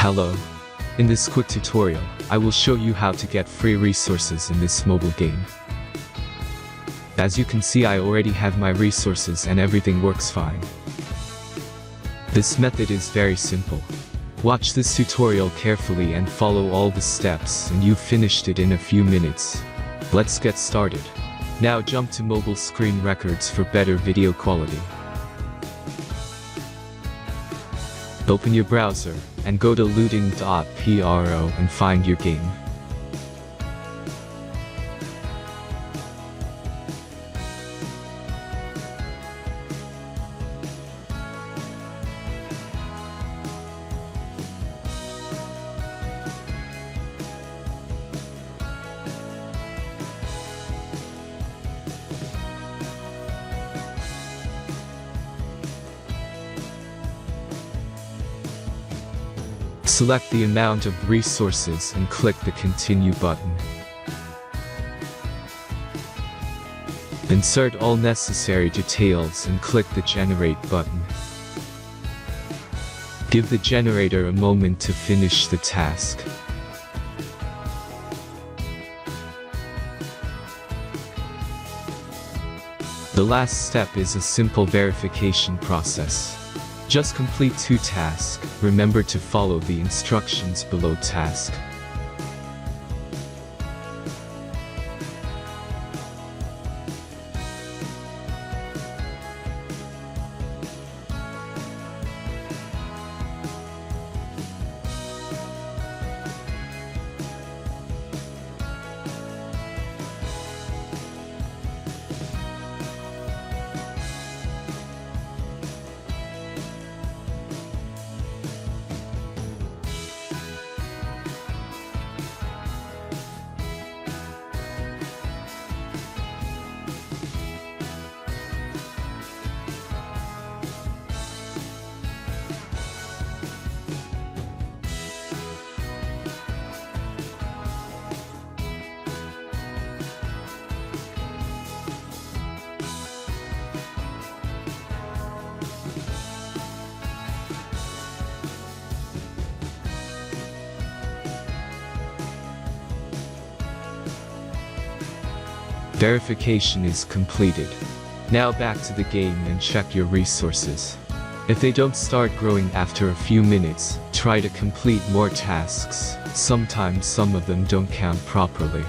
Hello. In this quick tutorial, I will show you how to get free resources in this mobile game. As you can see, I already have my resources and everything works fine. This method is very simple. Watch this tutorial carefully and follow all the steps and you've finished it in a few minutes. Let's get started. Now jump to mobile screen records for better video quality. Open your browser and go to looting.pro and find your game. Select the amount of resources and click the Continue button. Insert all necessary details and click the Generate button. Give the generator a moment to finish the task. The last step is a simple verification process. Just complete 2 tasks. Remember to follow the instructions below task. Verification is completed. Now back to the game and check your resources. If they don't start growing after a few minutes, try to complete more tasks. Sometimes some of them don't count properly.